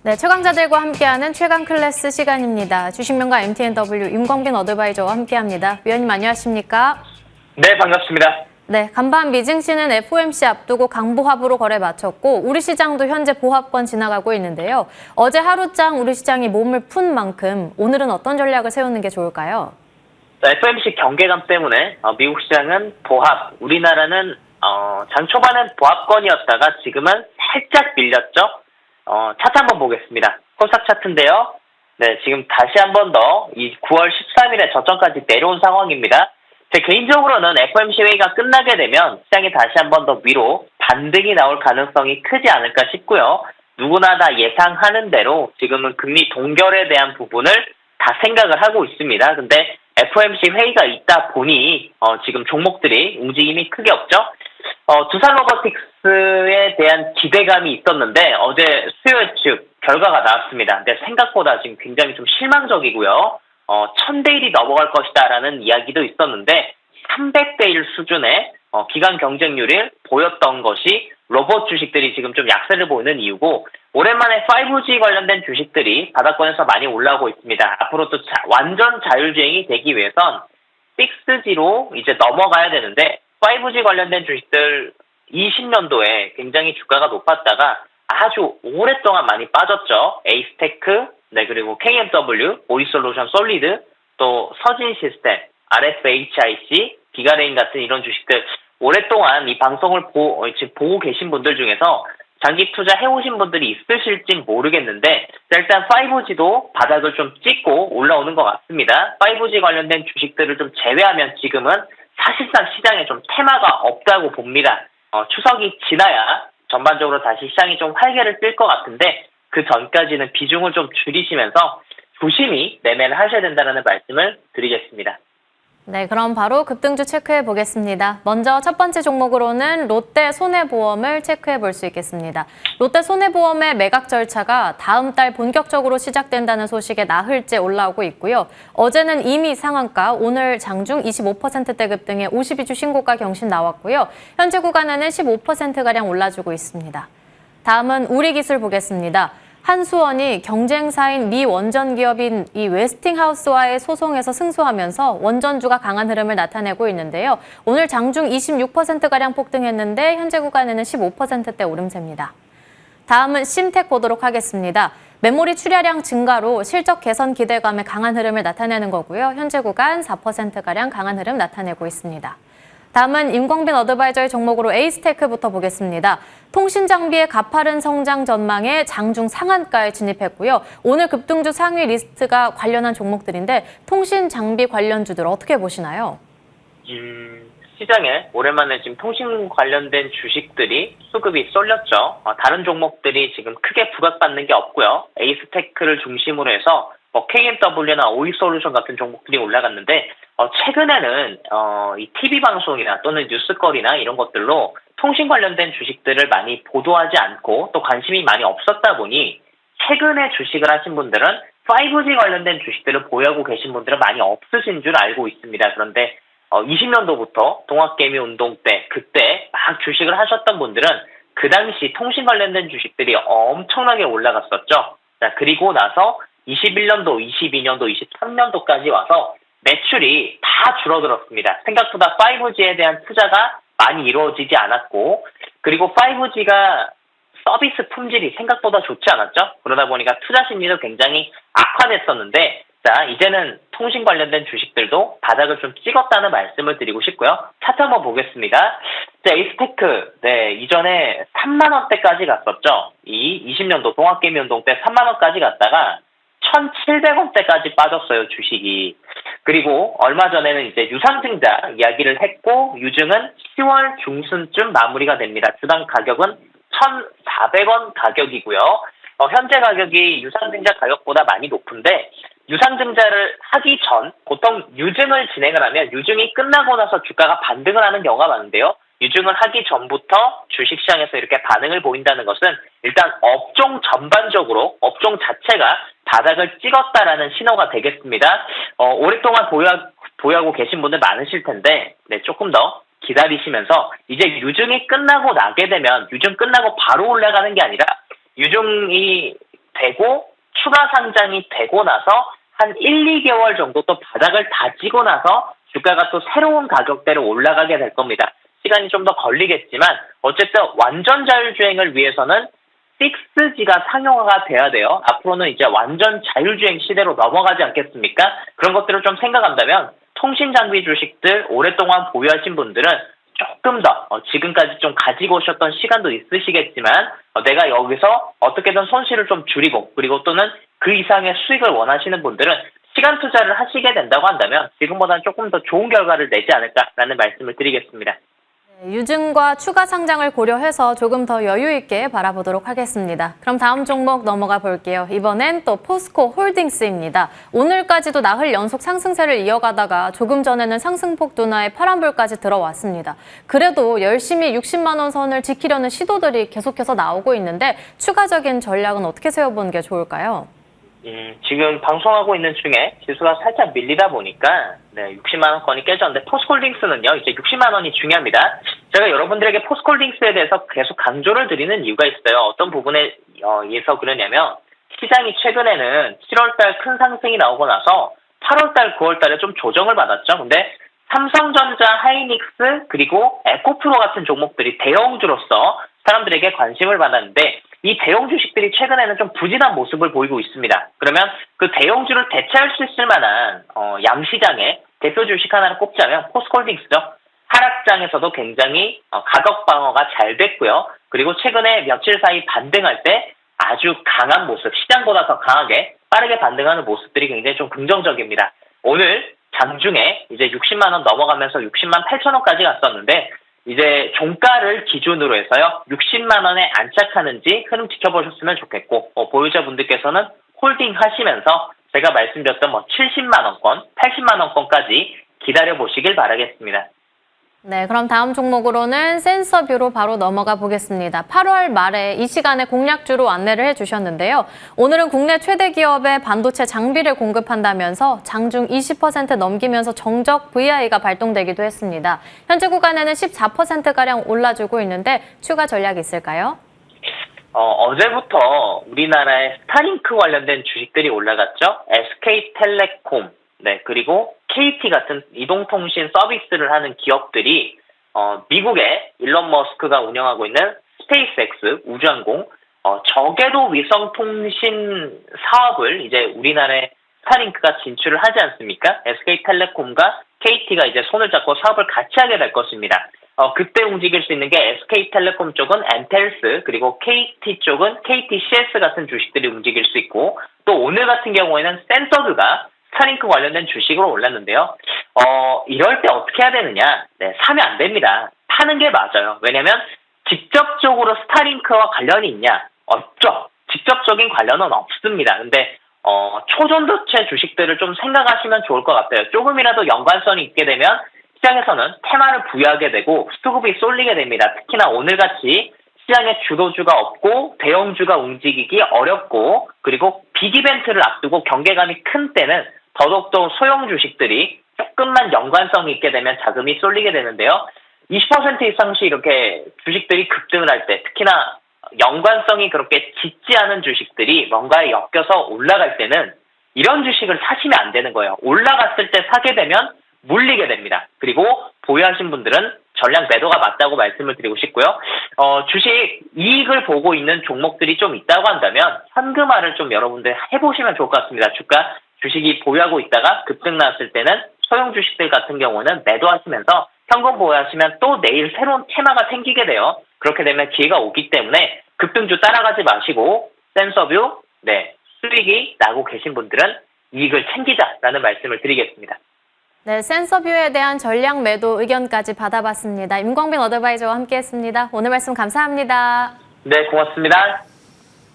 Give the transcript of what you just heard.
네, 최강자들과 함께하는 최강 클래스 시간입니다. 주식명가 MTNW 윤광빈 어드바이저와 함께합니다. 위원님 안녕하십니까? 네, 반갑습니다. 네, 간밤 미증시는 FOMC 앞두고 강보합으로 거래 마쳤고 우리 시장도 현재 보합권 지나가고 있는데요. 어제 하루장 우리 시장이 몸을 푼 만큼 오늘은 어떤 전략을 세우는 게 좋을까요? 자, FOMC 경계감 때문에 미국 시장은 보합, 우리나라는 장 초반은 보합권이었다가 지금은 살짝 밀렸죠. 차트 한번 보겠습니다. 코스닥 차트인데요. 네, 지금 다시 한 번 더 이 9월 13일에 저점까지 내려온 상황입니다. 제 개인적으로는 FOMC 회의가 끝나게 되면 시장이 다시 한 번 더 위로 반등이 나올 가능성이 크지 않을까 싶고요. 누구나 다 예상하는 대로 지금은 금리 동결에 대한 부분을 다 생각을 하고 있습니다. 근데 FOMC 회의가 있다 보니 지금 종목들이 움직임이 크게 없죠. 두산 로보틱스에 대한 기대감이 있었는데 어제 수요 예측 결과가 나왔습니다. 근데 생각보다 지금 굉장히 좀 실망적이고요. 1000대 1이 넘어갈 것이다라는 이야기도 있었는데 300대 1 수준의 기간 경쟁률을 보였던 것이 로봇 주식들이 지금 좀 약세를 보이는 이유고, 오랜만에 5G 관련된 주식들이 바닥권에서 많이 올라오고 있습니다. 앞으로 또 완전 자율주행이 되기 위해선 6G로 이제 넘어가야 되는데 5G 관련된 주식들 20년도에 굉장히 주가가 높았다가 아주 오랫동안 많이 빠졌죠. 에이스테크, 네, 그리고 KMW, 오이솔루션 솔리드, 또 서진 시스템, RFHIC, 기가레인 같은 이런 주식들 오랫동안 이 방송을 지금 보고 계신 분들 중에서 장기 투자 해오신 분들이 있으실진 모르겠는데, 일단 5G도 바닥을 좀 찍고 올라오는 것 같습니다. 5G 관련된 주식들을 좀 제외하면 지금은 사실상 시장에 좀 테마가 없다고 봅니다. 추석이 지나야 전반적으로 다시 시장이 좀 활개를 뜰 것 같은데 그 전까지는 비중을 좀 줄이시면서 조심히 매매를 하셔야 된다는 말씀을 드리겠습니다. 네, 그럼 바로 급등주 체크해 보겠습니다. 먼저 첫 번째 종목으로는 롯데 손해보험을 체크해 볼 수 있겠습니다. 롯데 손해보험의 매각 절차가 다음 달 본격적으로 시작된다는 소식에 나흘째 올라오고 있고요. 어제는 이미 상한가, 오늘 장중 25%대 급등에 52주 신고가 경신 나왔고요. 현재 구간에는 15%가량 올라주고 있습니다. 다음은 우리기술 보겠습니다. 한수원이 경쟁사인 미 원전 기업인 이 웨스팅하우스와의 소송에서 승소하면서 원전주가 강한 흐름을 나타내고 있는데요. 오늘 장중 26%가량 폭등했는데 현재 구간에는 15%대 오름세입니다. 다음은 심텍 보도록 하겠습니다. 메모리 출하량 증가로 실적 개선 기대감에 강한 흐름을 나타내는 거고요. 현재 구간 4%가량 강한 흐름 나타내고 있습니다. 다음은 윤광빈 어드바이저의 종목으로 에이스테크부터 보겠습니다. 통신 장비의 가파른 성장 전망에 장중 상한가에 진입했고요. 오늘 급등주 상위 리스트가 관련한 종목들인데 통신 장비 관련주들 어떻게 보시나요? 시장에 오랜만에 지금 통신 관련된 주식들이 수급이 쏠렸죠. 다른 종목들이 지금 크게 부각받는 게 없고요. 에이스테크를 중심으로 해서 KMW나 오이솔루션 같은 종목들이 올라갔는데 최근에는 이 TV 방송이나 또는 뉴스거리나 이런 것들로 통신 관련된 주식들을 많이 보도하지 않고 또 관심이 많이 없었다 보니 최근에 주식을 하신 분들은 5G 관련된 주식들을 보유하고 계신 분들은 많이 없으신 줄 알고 있습니다. 그런데 20년도부터 동학개미 운동 때 그때 막 주식을 하셨던 분들은 그 당시 통신 관련된 주식들이 엄청나게 올라갔었죠. 자, 그리고 나서 21년도, 22년도, 23년도까지 와서 매출이 다 줄어들었습니다. 생각보다 5G에 대한 투자가 많이 이루어지지 않았고, 그리고 5G가 서비스 품질이 생각보다 좋지 않았죠. 그러다 보니까 투자 심리도 굉장히 악화됐었는데, 자, 이제는 통신 관련된 주식들도 바닥을 좀 찍었다는 말씀을 드리고 싶고요. 차트 한번 보겠습니다. 자, 에이스테크, 네, 이전에 3만 원대까지 갔었죠. 이 20년도 동학개미 운동 때 3만 원까지 갔다가 1,700원대까지 빠졌어요, 주식이. 그리고 얼마 전에는 이제 유상증자 이야기를 했고, 유증은 10월 중순쯤 마무리가 됩니다. 주당 가격은 1,400원 가격이고요. 현재 가격이 유상증자 가격보다 많이 높은데, 유상증자를 하기 전, 보통 유증을 진행을 하면 유증이 끝나고 나서 주가가 반등을 하는 경우가 많은데요. 유증을 하기 전부터 주식시장에서 이렇게 반응을 보인다는 것은 일단 업종 전반적으로 업종 자체가 바닥을 찍었다라는 신호가 되겠습니다. 오랫동안 보유하고 계신 분들 많으실 텐데 네, 조금 더 기다리시면서 이제 유증이 끝나고 나게 되면 유증 끝나고 바로 올라가는 게 아니라 유증이 되고 추가 상장이 되고 나서 한 1, 2개월 정도 또 바닥을 다지고 나서 주가가 또 새로운 가격대로 올라가게 될 겁니다. 시간이 좀 더 걸리겠지만 어쨌든 완전 자율주행을 위해서는 6G가 상용화가 돼야 돼요. 앞으로는 이제 완전 자율주행 시대로 넘어가지 않겠습니까? 그런 것들을 좀 생각한다면 통신 장비 주식들 오랫동안 보유하신 분들은 조금 더 지금까지 좀 가지고 오셨던 시간도 있으시겠지만 내가 여기서 어떻게든 손실을 좀 줄이고 그리고 또는 그 이상의 수익을 원하시는 분들은 시간 투자를 하시게 된다고 한다면 지금보다는 조금 더 좋은 결과를 내지 않을까라는 말씀을 드리겠습니다. 유증과 추가 상장을 고려해서 조금 더 여유 있게 바라보도록 하겠습니다. 그럼 다음 종목 넘어가 볼게요. 이번엔 또 포스코 홀딩스입니다. 오늘까지도 나흘 연속 상승세를 이어가다가 조금 전에는 상승폭 둔화에 파란불까지 들어왔습니다. 그래도 열심히 60만 원 선을 지키려는 시도들이 계속해서 나오고 있는데 추가적인 전략은 어떻게 세워보는 게 좋을까요? 지금 방송하고 있는 중에 지수가 살짝 밀리다 보니까 60만 원권이 깨졌는데 포스코홀딩스는요 이제 60만 원이 중요합니다. 제가 여러분들에게 포스코홀딩스에 대해서 계속 강조를 드리는 이유가 있어요. 어떤 부분에 의해서 그러냐면 시장이 최근에는 7월달 큰 상승이 나오고 나서 8월달, 9월달에 좀 조정을 받았죠. 근데 삼성전자, 하이닉스 그리고 에코프로 같은 종목들이 대형주로서 사람들에게 관심을 받았는데 이 대형 주식들이 최근에는 좀 부진한 모습을 보이고 있습니다. 그러면 그 대형주를 대체할 수 있을 만한 양시장의 대표 주식 하나를 꼽자면 포스코홀딩스죠. 하락장에서도 굉장히 가격 방어가 잘 됐고요. 그리고 최근에 며칠 사이 반등할 때 아주 강한 모습, 시장보다 더 강하게 빠르게 반등하는 모습들이 굉장히 좀 긍정적입니다. 오늘 장중에 이제 60만 원 넘어가면서 60만 8천 원까지 갔었는데 이제 종가를 기준으로 해서요 60만 원에 안착하는지 흐름 지켜보셨으면 좋겠고 보유자분들께서는 홀딩 하시면서 제가 말씀드렸던 70만 원권, 80만 원권까지 기다려보시길 바라겠습니다. 네, 그럼 다음 종목으로는 센서뷰로 바로 넘어가 보겠습니다. 8월 말에 이 시간에 공략주로 안내를 해주셨는데요. 오늘은 국내 최대 기업의 반도체 장비를 공급한다면서 장중 20% 넘기면서 정적 VI가 발동되기도 했습니다. 현재 구간에는 14%가량 올라주고 있는데 추가 전략이 있을까요? 어제부터 우리나라의 스타링크 관련된 주식들이 올라갔죠. SK텔레콤, 그리고 KT 같은 이동통신 서비스를 하는 기업들이 미국의 일론 머스크가 운영하고 있는 스페이스X 우주항공 저궤도 위성통신 사업을 이제 우리나라의 스타링크가 진출을 하지 않습니까? SK텔레콤과 KT가 이제 손을 잡고 사업을 같이 하게 될 것입니다. 그때 움직일 수 있는 게 SK텔레콤 쪽은 엔텔스 그리고 KT 쪽은 KTCS 같은 주식들이 움직일 수 있고 또 오늘 같은 경우에는 센서드가 스타링크 관련된 주식으로 올랐는데요. 이럴 때 어떻게 해야 되느냐? 사면 안 됩니다. 파는 게 맞아요. 왜냐면 직접적으로 스타링크와 관련이 있냐? 없죠. 직접적인 관련은 없습니다. 근데 초전도체 주식들을 좀 생각하시면 좋을 것 같아요. 조금이라도 연관성이 있게 되면 시장에서는 테마를 부여하게 되고 수급이 쏠리게 됩니다. 특히나 오늘같이 시장에 주도주가 없고 대형주가 움직이기 어렵고 그리고 빅이벤트를 앞두고 경계감이 큰 때는 더더욱더 소형 주식들이 조금만 연관성이 있게 되면 자금이 쏠리게 되는데요. 20% 이상씩 이렇게 주식들이 급등을 할 때 특히나 연관성이 그렇게 짙지 않은 주식들이 뭔가에 엮여서 올라갈 때는 이런 주식을 사시면 안 되는 거예요. 올라갔을 때 사게 되면 물리게 됩니다. 그리고 보유하신 분들은 전량 매도가 맞다고 말씀을 드리고 싶고요. 주식 이익을 보고 있는 종목들이 좀 있다고 한다면 현금화를 좀 여러분들 해보시면 좋을 것 같습니다. 주식이 보유하고 있다가 급등 나왔을 때는 소형 주식들 같은 경우는 매도하시면서 현금 보유하시면 또 내일 새로운 테마가 생기게 돼요. 그렇게 되면 기회가 오기 때문에 급등주 따라가지 마시고 센서뷰 수익이 나고 계신 분들은 이익을 챙기자라는 말씀을 드리겠습니다. 네, 센서뷰에 대한 전략 매도 의견까지 받아봤습니다. 임광빈 어드바이저와 함께했습니다. 오늘 말씀 감사합니다. 네, 고맙습니다.